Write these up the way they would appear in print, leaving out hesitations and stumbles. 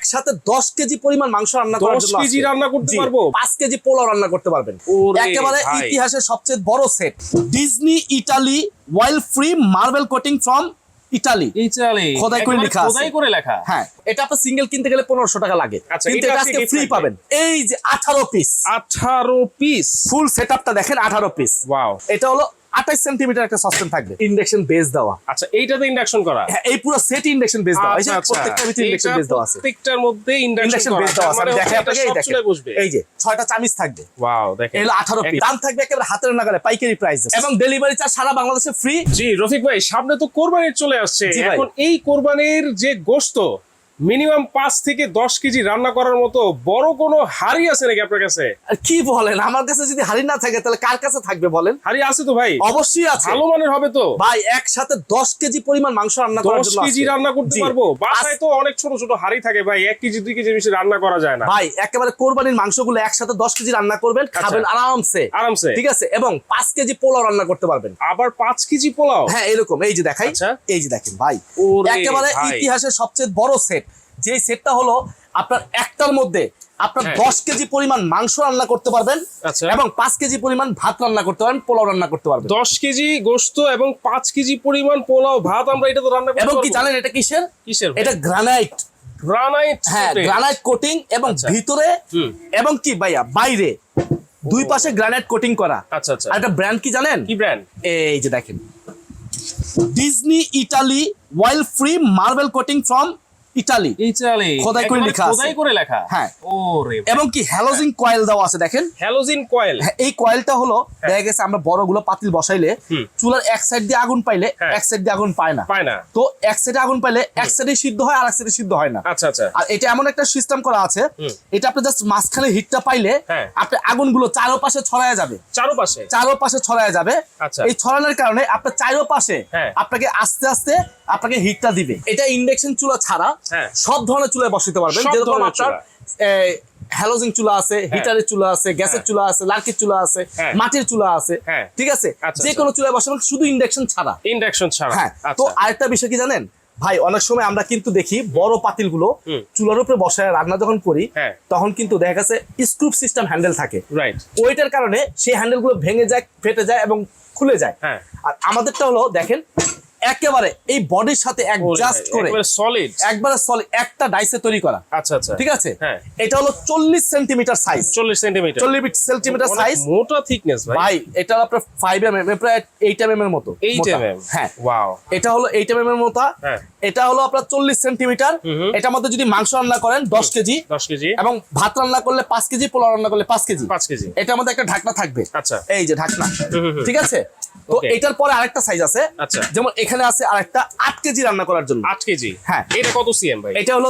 একসাথে 10 কেজি পরিমাণ মাংস রান্না করার 10 জন্য কেজি রান্না করতে জি, পারবো? 5 কেজি পোলাও রান্না করতে পারবেন। ওরে একেবারে ভাই। ইতিহাসের সবচেয়ে বড় set, Disney Italy while free marble coating from Italy. Italy খোদাই করে লেখা আছে। খোদাই করে লেখা। হ্যাঁ, এটা আপনি সিঙ্গেল কিনতে গেলে 1500 টাকা লাগে, আচ্ছা, কিন্তু এটা এটা আজকে আজকে gift ফ্রি থাকবে। পাবেন। এই যে 18 পিস, 18 পিস। ফুল সেটআপটা দেখেন, 18 পিস। ওয়াও। এটা হলো 28 সেন্টিমিটার একটা সসপ্যান থাকবে, ইন্ডাকশন বেস দেওয়া। আচ্ছা, এইটাতে ইন্ডাকশন করা। হ্যাঁ, এই পুরো সেট ইন্ডাকশন বেস দেওয়া। এই যে আচ্ছা, প্রত্যেকটা ভিতরে ইন্ডাকশন এইটা বেস দেওয়া আছে, প্রত্যেকটার মধ্যে ইন্ডাকশন ইন্ডাকশন করা। বেস দেওয়া আছে। তার আমি মানে দেখাই আপনাকে, এই সব দেখেন, চুলায় বসবে। এই যে 6টা চামিচ থাকবে। ওয়াও, দেখেন। এগুলো 18 পিস, দাম থাকবে একেবারে হাতের নাগালে পাইকারি প্রাইসে, এবং ডেলিভারি চার্জ সারা বাংলাদেশে ফ্রি। জি রফিক ভাই, সামনে তো কোরবানি চলে আসছে। জি ভাই। এখন এই কোরবানির যে গোশত মিনিমাম 5 থেকে 10 কেজি রান্না করার মতো বড় কোনো হাড়ি আছে নাকি আপনার কাছে? আর কি বলেন, আমার কাছে যদি হাড়ি না থাকে তাহলে কার কাছে থাকবে বলেন? হাড়ি আছে তো ভাই? অবশ্যই আছে। ভালো মানের হবে তো ভাই, একসাথে 10 কেজি পরিমাণ মাংস রান্না করার 10 জন্য কেজি আছে। রান্না করতে জি। পারবো? বাসায় তো অনেক ছোট ছোট হাড়ি থাকে ভাই, 1 কেজি 2 কেজি বেশি রান্না করা যায় না। ভাই, একেবারে কোরবানির মাংসগুলো একসাথে 10 কেজি রান্না করবেন, খাবেন আরামসে আরামসে। ঠিক আছে, এবং 5 কেজি পোলাও রান্না করতে পারবেন। আবার 5 কেজি পোলাও? হ্যাঁ, এরকম। এই যে দেখাই, আচ্ছা। এই যে দেখেন ভাই, ওরে একেবারে ভাই। ইতিহাসের সবচেয়ে বড় সেট। যে সেটটা হলো আপনার একটার মধ্যে আপনার হ্যাঁ। 10 কেজি পরিমাণ মাংস রান্না করতে পারবেন, আচ্ছা। এবং 5 কেজি পরিমাণ ভাত রান্না করতে পারবেন, পোলাও রান্না করতে পারবেন। 10 কেজি গোশত এবং 5 কেজি পরিমাণ পোলাও ভাত আমরা এটা তো রান্না করতে এবং পারবো। কি জানেন এটা কিসের? কিসের? এটা গ্রানাইট। গ্রানাইট। হ্যাঁ, গ্রানাইট কোটিং, এবং আচ্ছা। ভিতরে হুম। এবং কি ভাইয়া বাইরে দুই পাশে গ্রানাইট কোটিং করা। আচ্ছা আচ্ছা। আর এটা ব্র্যান্ড কি জানেন? কি ব্র্যান্ড? এই যে দেখেন, Disney Italy while free marble coating from Italy. Italy খোদাই করে লেখা আছে। খোদাই করে লেখা। হ্যাঁ। ওরে এবং কি হ্যালোজিন কয়েল দেওয়া আছে দেখেন। Halogen coil. হ্যাঁ, এই কয়েলটা হলো দেখা গেছে আমরা বড়গুলো পাতিল বসাইলে হুম। চুলার এক সাইড দিয়ে আগুন পাইলে হ্যাঁ। এক সাইড দিয়ে আগুন পায় না। পায় না। তো এক সাইডে আগুন পাইলে এক সাইডে সিদ্ধ হয়, আর এক সাইডে সিদ্ধ হয় না। আচ্ছা আচ্ছা। আর এটা এমন একটা সিস্টেম করা আছে, এটা আপনি জাস্ট মাঝখানে হিটটা পাইলে হ্যাঁ। আপনি আগুনগুলো চারপাশে ছড়ায় যাবে, চারপাশে। চারপাশে ছড়ায় যাবে। আচ্ছা। এই ছড়ানোর কারণে আপনার চারপাশে হ্যাঁ। আপনাকে আস্তে আস্তে আপনাকে হিটটা দিবে। এটা ইন্ডাকশন চুলা ছাড়া হ্যাঁ। সব ধরনের চুলায় বসাতে পারবেন। সব যেরকম ধরনের আপনার হ্যালোজিন চুলা আছে, হিটারের চুলা আছে, গ্যাসের চুলা আছে, লার্কির চুলা আছে, হ্যাঁ। মাটির চুলা আছে, হ্যাঁ। ঠিক আছে, আচ্ছা, যে কোনো চুলায় বসাবেন, শুধু ইন্ডাকশন ছাড়া। ইন্ডাকশন ছাড়া। হ্যাঁ। তো আচ্ছা। আরেকটা বিষয় কি জানেন ভাই, অনেক সময় আমরা কিন্তু দেখি বড় পাতিলগুলো হুম। চুলার উপরে বসায় রান্না যখন করি, হ্যাঁ। তখন কিন্তু দেখা গেছে স্ক্রুপ সিস্টেম হ্যান্ডেল থাকে, রাইট। ওইটার কারণে সেই হ্যান্ডেলগুলো ভেঙে যায়, ফেটে যায় এবং খুলে যায়। হ্যাঁ। আর আমাদেরটা হলো দেখেন একেবারে এই বডির সাথে অ্যাডজাস্ট করে একবারে সলিড। একবারে সলিড একটা ডাইসে তৈরি করা। আচ্ছা আচ্ছা। ঠিক আছে। হ্যাঁ। এটা হলো 40 centimetre size, 40 centimetre. 40 centimetre size. মোটা থিকনেস ভাই। ভাই, এটা হলো আপনার 5 mm, প্রায় 8 mm এর মতো 8 মোটা। mm। হ্যাঁ, ওয়াও। এটা হলো 8 mm এর মতো। হ্যাঁ। এটা হলো আপনার 40 সেন্টিমিটার। এটার মধ্যে যদি মাংস রান্না করেন 10 কেজি, 10 কেজি এবং ভাত রান্না করলে 5 কেজি, পোলাও রান্না করলে 5 কেজি। 5 কেজি। এটার মধ্যে একটা ঢাকনা থাকবে। আচ্ছা। এই যে ঢাকনা, ঠিক আছে। তো Okay. এটার পরে আরেকটা সাইজ আছে, আচ্ছা। যেমন এখানে আছে আরেকটা 8 কেজি রান্না করার জন্য। 8 কেজি। হ্যাঁ। এটা কত সিএম ভাই? এটা হলো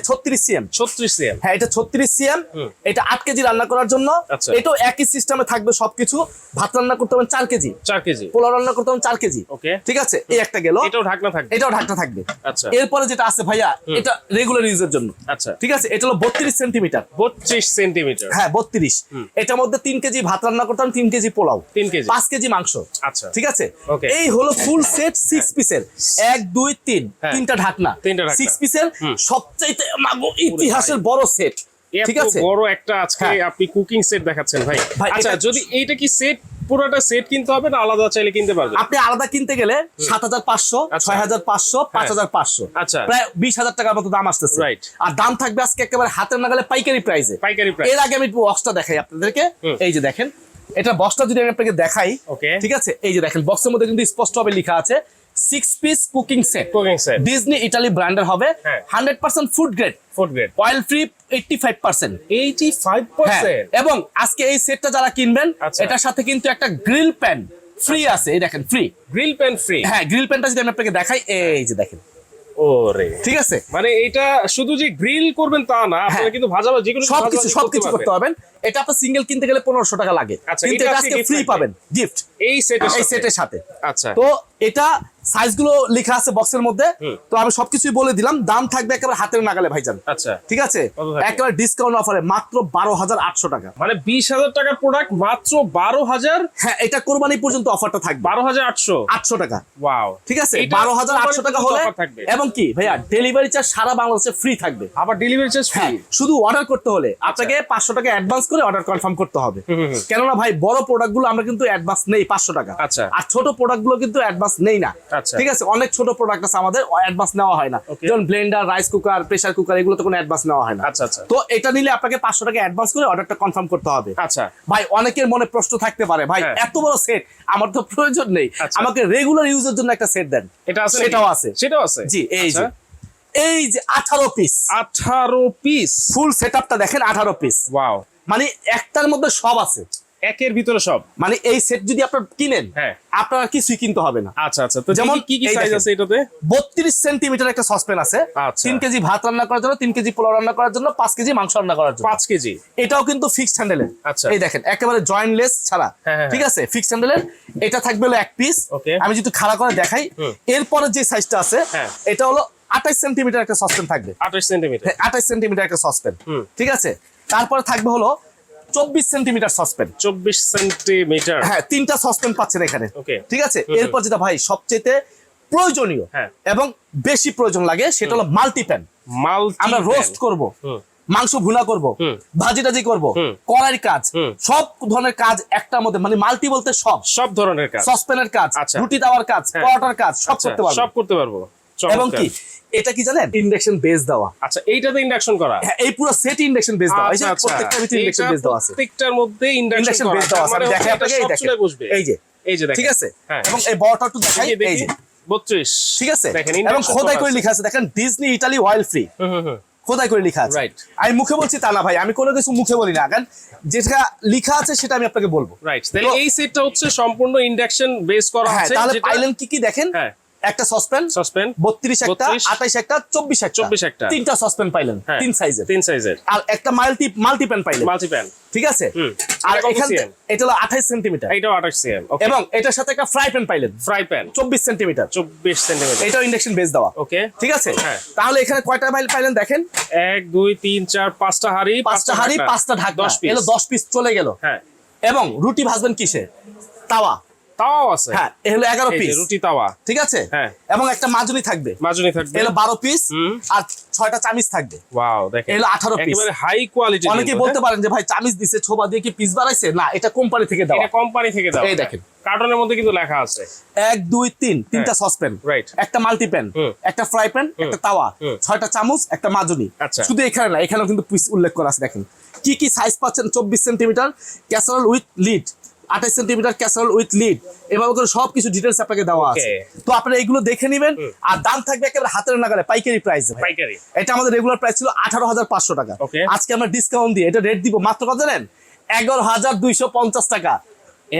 36 সিএম। 36 সিএম। হ্যাঁ, এটা 36 সিএম। এটা 8 কেজি রান্না করার জন্য। আচ্ছা। এটাও একই সিস্টেমে থাকবে সবকিছু। ভাত রান্না করতে হবে 4 কেজি, 4 কেজি। পোলাও রান্না করতে হবে 4 কেজি। ওকে। ঠিক আছে, এই একটা গেল। এটাও ঢাকনা থাকবে। এটাও ঢাকনা থাকবে। আচ্ছা। এরপরে যেটা আছে ভাইয়া, এটা রেগুলার ইউজের জন্য। আচ্ছা। ঠিক আছে, এটা হলো 32 সেন্টিমিটার। 32 সেন্টিমিটার। হ্যাঁ, 32। এটার মধ্যে 3 কেজি ভাত রান্না করতে হবে, 3 কেজি পোলাও, 3 কেজি। 5 কেজি মাংস। আচ্ছা। ঠিক আছে। Okay. এই হলো ফুল সেট 6 পিসের, 1 2 3 হ্যাঁ। তিনটা ঢাকনা, তিনটা ঢাকনা। 6 পিসের সবচাইতে ইতিহাসের বড় সেট। ঠিক এত আছে। বড় একটা আজকে হ্যাঁ। আপনি কুকিং সেট দেখাচ্ছেন ভাই। ভাই, আচ্ছা, এটা- যদি এইটা কি সেট পুরোটা সেট কিনতে হবে না আলাদা চাইলে কিনতে পারবেন? আপনি আলাদা কিনতে গেলে 7500, আচ্ছা। 6500, 5500, আচ্ছা। প্রায় 20000 টাকার মতো দাম আসতেছে। Right. আর দাম থাকবে আজকে একেবারে হাতের নাগালে পাইকারি প্রাইসে। পাইকারি প্রাইস। এর আগে আমি বক্সটা দেখাই আপনাদেরকে। এই যে দেখেন, এটা বক্সটা যদি আমি আপনাকে দেখাই, Okay. ঠিক আছে, এই যে দেখেন বক্সের মধ্যে কিন্তু স্পষ্ট ভাবে লেখা আছে 6 piece cooking set, cooking set. Disney Italy ব্র্যান্ডের হবে, হ্যাঁ। 100% food grade, food grade. Oil free 85%। 85%। হ্যাঁ, এবং আজকে এই সেটটা যারা কিনবেন, আচ্ছা। এটার সাথে কিন্তু একটা গ্রিল প্যান ফ্রি আছে। এই দেখেন, ফ্রি। Grill pan free. হ্যাঁ, গ্রিল প্যানটা যদি আমি আপনাকে দেখাই, এই যে দেখেন, ওরে। ঠিক আছে। মানে এটা শুধু যে গ্রিল করবেন তা না, আপনারা হ্যাঁ। কিন্তু ভাজাভাজি যেকোনো সবকিছু করতে পারবেন। এটা আপনার সিঙ্গেল কিনতে গেলে 1500 টাকা লাগে, আচ্ছা, কিন্তু এটা এটা আজকে আজকে gift ফ্রি থাকবে। পাবেন, গিফট এই সেটের এই সাথে। সেটের সাথে। আচ্ছা। তো এটা সাইজগুলো লেখা আছে বক্সের মধ্যে, তো আমি সবকিছুই বলে দিলাম। দাম থাকবে একেবারে হাতের নাগালে ভাইজান। আচ্ছা, ঠিক আছে, কত থাকবে? একেবারে ডিসকাউন্ট অফারে মাত্র 12,800 টাকা। মানে 20,000 টাকার প্রোডাক্ট মাত্র 12,000। হ্যাঁ, এটা কোরবানি পর্যন্ত অফারটা থাকবে 12,800 800 টাকা। ওয়াও, ঠিক আছে, এইটা 12,800 টাকা হলে offer থাকবে। এবং কি ভাইয়া ডেলিভারি চার্জ সারা বাংলাদেশে ফ্রি থাকবে। আবার ডেলিভারি চার্জ ফ্রি। হ্যাঁ, শুধু অর্ডার করতে হলে আপনাকে 500 টাকা অ্যাডভান্স করে অর্ডার কনফার্ম করতে হবে। কেননা ভাই বড় প্রোডাক্ট গুলো আমরা কিন্তু অ্যাডভান্স নেই 500 টাকা। আচ্ছা। আর ছোট প্রোডাক্ট গুলো কিন্তু অ্যাডভান্স নেই না। আচ্ছা। ঠিক আছে, অনেক ছোট প্রোডাক্ট আছে আমাদের অ্যাডভান্স নেওয়া হয় না, Okay. যেমন Blender, rice cooker, pressure cooker, এগুলো তো কোনো অ্যাডভান্স নেওয়া হয় না। আচ্ছা আচ্ছা তো এটা নিলে আপনাকে 500 টাকা অ্যাডভান্স করে অর্ডারটা কনফার্ম করতে হবে। আচ্ছা। ভাই অনেকের মনে প্রশ্ন থাকতে পারে, ভাই হ্যাঁ। এত বড় সেট আমার তো প্রয়োজন নেই, আচ্ছা। আমাকে রেগুলার ইউজের জন্য একটা সেট দেন। এটা আছে নাকি? সেটাও আছে। সেটাও আছে। জি, এই যে আচ্ছা। এই যে 18 পিস 18 পিস ফুল সেটআপটা দেখেন, 18 পিস, ওয়াও, মানে একটার মধ্যে সব আছে। একের ভিতরে সব। মানে এই সেট যদি আপনারা কিনেন, হ্যাঁ। আপনার কিছুই কিনতে হবে না। আচ্ছা আচ্ছা, তো যেমন কি কি এই সাইজ দেখেন। আছে এটাতে? 32 সেন্টিমিটার একটা সসপ্যান আছে, আচ্ছা। 3 কেজি ভাত রান্না করার জন্য, 3 কেজি পোলাও রান্না করার জন্য, 5 কেজি মাংস রান্না করার জন্য। 5 কেজি। এটাও কিন্তু ফিক্সড হ্যান্ডেলের। আচ্ছা। এই দেখেন একেবারে জয়েন্টলেস ছাড়া। হ্যাঁ, হ্যাঁ, ঠিক আছে, ফিক্সড হ্যান্ডেলের। এটা থাকবে হলো এক পিস। Okay. আমি যদি খাড়া করে দেখাই, এরপরে যে সাইজটা আছে হ্যাঁ। এটা হলো 28 সেন্টিমিটার একটা সসপ্যান থাকবে। 28 সেন্টিমিটার। 28 সেন্টিমিটার একটা সসপ্যান। ঠিক আছে, তারপরে থাকবে হলো 24 সেন্টিমিটার সসপ্যান। 24 সেন্টিমিটার। হ্যাঁ, 3টা সসপ্যান পাচ্ছেন এখানে। Okay. ঠিক আছে, এরপর যেটা ভাই সবচেয়ে প্রয়োজনীয় হ্যাঁ। এবং বেশি প্রয়োজন লাগে সেটা হলো মাল্টি প্যান। মাল্টি আমরা রোস্ট করব, মাংস ভুনা করব, ভাজি টাজি করব, কড়াইয়ের কাজ, সব ধরনের কাজ একটার মধ্যে, মানে মাল্টি বলতে সব সব ধরনের কাজ। সসপ্যানের কাজ, আচ্ছা। রুটি দেওয়ার কাজ, হ্যাঁ। পরোটার কাজ, সব আচ্ছা, করতে পারবো। সব করতে পারবো। এবং কি এটা কি জানেন, ইন্ডাকশন বেস দেওয়া। আচ্ছা, এইটাতে ইন্ডাকশন করা। হ্যাঁ, এই পুরো সেট ইন্ডাকশন বেস দেওয়া। এই যে আচ্ছা, আচ্ছা। প্রত্যেকটা ভিতরে ইন্ডাকশন এইটা বেস দেওয়া আছে। প্রত্যেকটার মধ্যে ইন্ডাকশন ইন্ডাকশন করা। বেস দেওয়া আছে। তার আমি মানে দেখাই এটা আপনাকে, এই সব দেখেন চুলায় বসবে। এই যে এই যে দেখেন। ঠিক আছে, হ্যাঁ। এবং এই বড়টা একটু দেখাই, দেখি, এই দেখি। যে 32। ঠিক আছে, দেখেন, এবং induction খোদাই করা করে আছে। লেখা আছে, দেখেন ডিজনি ইটালি অয়েল ফ্রি, খোদাই করে লেখা আছে। Right. আমি মুখে বলছি তা না ভাই, আমি কোনো কিছু মুখে বলি না, কারণ যেটা লেখা আছে সেটা আমি আপনাকে বলবো। রাইট, তাহলে তো- এই সেটটা হচ্ছে সম্পূর্ণ ইন্ডাকশন বেস করা হ্যাঁ, আছে। তাহলে যেটা পাইলেন কি কি দেখেন, হ্যাঁ। একটা সসপ্যান, সসপ্যান 32 একটা, 32 28 একটা, 24 একটা, 24 একটা। 3টা সসপ্যান পাইলেন, হ্যাঁ, 3 সাইজের, 3 সাইজের। আর একটা মাল্টি প্যান পাইলেন। Multi pan. ঠিক আছে, আর এটা কত এখান cm? এটা হলো 28 সেন্টিমিটার, এইটাও 28 সিএম। ওকে। এবং এটার সাথে একটা ফ্রাই প্যান পাইলেন ফ্রাই প্যান 24 সেন্টিমিটার, 24 সেন্টিমিটার। এটাও ইন্ডাকশন বেস দেওয়া। ওকে। ঠিক আছে, হ্যাঁ। তাহলে এখানে কয়টা পাইলেন দেখেন, 1 2 3 4 5টা হাড়ি, 5টা হাঁড়ি, 5টা ঢাকনা, 10 পিস। এলো 10 পিস চলে গেল। হ্যাঁ। এবং রুটি ভাজবেন কিসে, তাওয়া। তাওয়াও আছে। হ্যাঁ, এ হলো 11 এই যে পিস। রুটি তাওয়া। ঠিক আছে, হ্যাঁ। এবং একটা মাজুনি থাকবে, মাজুনি থাকবে। এলো 12 পিস, হুম। আর 6টা চামিচ থাকবে। ওয়াও, দেখেন। এলো 18 পিস। একেবারে হাই কোয়ালিটি। অনেকে বলতে পারেন যে ভাই চামিচ দিছে, ছোবা দিয়ে কি পিস বাড়াইছে, না, এটা কোম্পানি থেকে দেওয়া। এটা কোম্পানি থেকে দাও। এই দেখেন। কার্টনের মধ্যে কিন্তু লেখা আছে 1 2 3 তিনটা সসপ্যান, Right. একটা মাল্টি প্যান, একটা ফ্রাই প্যান, একটা তাওয়া, 6টা চামচ, একটা মাজুনি। আচ্ছা। শুধু এখানে না, এখানেও কিন্তু পিস উল্লেখ করা আছে। দেখেন কি কি সাইজ পাচ্ছেন, 24 centimetre casserole with lead, 28 centimetre casserole with lead, এভাবে করে সবকিছু ডিটেলস আপনাকে দেওয়া আছে। Okay. তো আপনারা এগুলো দেখে নেবেন, আর দাম থাকবে একেবারে হাতের নাগালে, পাইকারি প্রাইস। পাইকারি। এটা আমাদের রেগুলার প্রাইস ছিল 18,500 টাকা। Okay. আজকে আমরা ডিসকাউন্ট দিয়ে এটা রেট দিব মাত্র কত জানেন, 11,250 টাকা।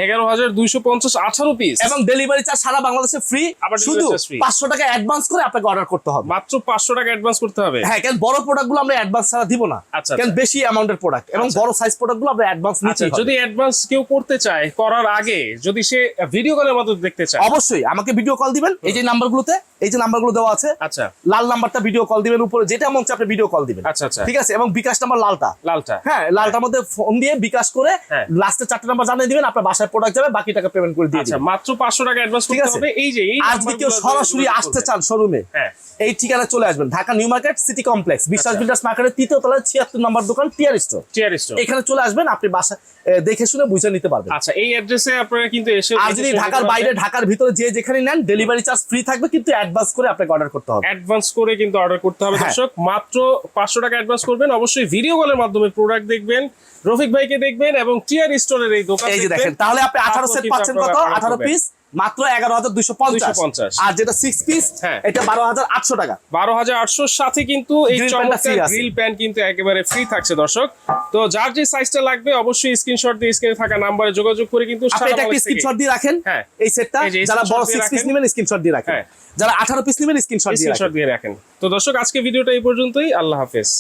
11,250, 18 পিস। এবং ডেলিভারি চার্জ সারা বাংলাদেশে ফ্রি, আবার শুধু delivery charge free। 500 টাকা অ্যাডভান্স করে আপনাকে অর্ডার করতে হবে। মাত্র 500 টাকা অ্যাডভান্স করতে হবে। হ্যাঁ, কারণ বড় প্রোডাক্ট গুলো আমরা অ্যাডভান্স ছাড়া দিব না, আচ্ছা, কারণ বেশি অ্যামাউন্টের প্রোডাক্ট এবং বড় সাইজ প্রোডাক্ট গুলো আমরা অ্যাডভান্স আচ্ছা, নিতে। যদি অ্যাডভান্স কেউ করতে চায়, করার আগে যদি সে ভিডিও কলের মাধ্যমে দেখতে চায়, অবশ্যই আমাকে ভিডিও কল দিবেন, এই যে নাম্বারগুলোতে, এই যে নাম্বারগুলো দেওয়া আছে, আচ্ছা লাল নাম্বারটা ভিডিও কল দিবেন, উপরে যেটা মন চায় আপনি ভিডিও কল দিবেন। আচ্ছা আচ্ছা, ঠিক আছে, এবং বিকাশ নাম্বার লালটা, লালটা। হ্যাঁ, লালটার মধ্যে ফোন দিয়ে বিকাশ করে হ্যাঁ। লাস্টে 4টা নাম্বার জানিয়ে দিবেন, আপনার বাসায় প্রোডাক্ট যাবে, বাকি টাকা পেমেন্ট করে দিয়ে আচ্ছা, দিবেন। মাত্র 500 টাকা অ্যাডভান্স ঠিক করতে আছে, হবে। এই যে এই আর যদি কেউ সরাসরি আসতে চান শোরুমে, হ্যাঁ, এই ঠিকানা চলে আসবেন, Dhaka new market city complex, বিশ্বাস বিল্ডার্স মার্কেটের 3য় তলায় 76 নম্বর দোকান, টিয়ার স্টোর। Chair store. এখানে চলে আসবেন, আপনি বাসা দেখে শুনে বুঝে নিতে পারবেন। আচ্ছা, এই অ্যাড্রেসে আপনারা কিন্তু এসে, আর যদি ঢাকার বাইরে, ঢাকার ভিতরে যে যেখানে নেন, ডেলিভারি চার্জ ফ্রি থাকবে, কিন্তু অ্যাডভান্স করে আপনাকে অর্ডার করতে হবে। অ্যাডভান্স করে কিন্তু অর্ডার করতে হবে। হ্যাঁ। দর্শক, মাত্র 500 টাকা অ্যাডভান্স করবেন। অবশ্যই ভিডিও কলের মাধ্যমে প্রোডাক্ট দেখবেন, রফিক ভাইকে দেখবেন, এবং টিয়ার স্টোরের এই দোকান এই যে দেখেন, তাহলে আপনি 18 সেট পাচ্ছেন কত, 18 পিস মাত্র 11,250, 250 আর যেটা 6 পিস হ্যাঁ। এটা 12,800 টাকা। 12,800 সাথে কিন্তু এই Grill pan টা চমৎকার free আছে। গ্রিল প্যান কিন্তু একেবারে ফ্রি থাকছে। দর্শক, তো যার যে সাইজটা লাগবে অবশ্যই স্ক্রিনশট দিয়ে স্ক্রিনে থাকা নাম্বারে যোগাযোগ করে কিন্তু আপনি এটা একটা স্ক্রিনশট দিয়ে রাখেন, হ্যাঁ। এই সেটটা, এই যে যারা বড় screenshot দিয়ে 6 পিস রাখেন। নেবেন স্ক্রিনশট দিয়ে রাখেন, হ্যাঁ। যারা 18 পিস নেবেন স্ক্রিনশট দিয়ে রাখেন। স্ক্রিনশট দিয়ে রাখেন। তো দর্শক, আজকে ভিডিওটা এই পর্যন্তই। আল্লাহ হাফেজ।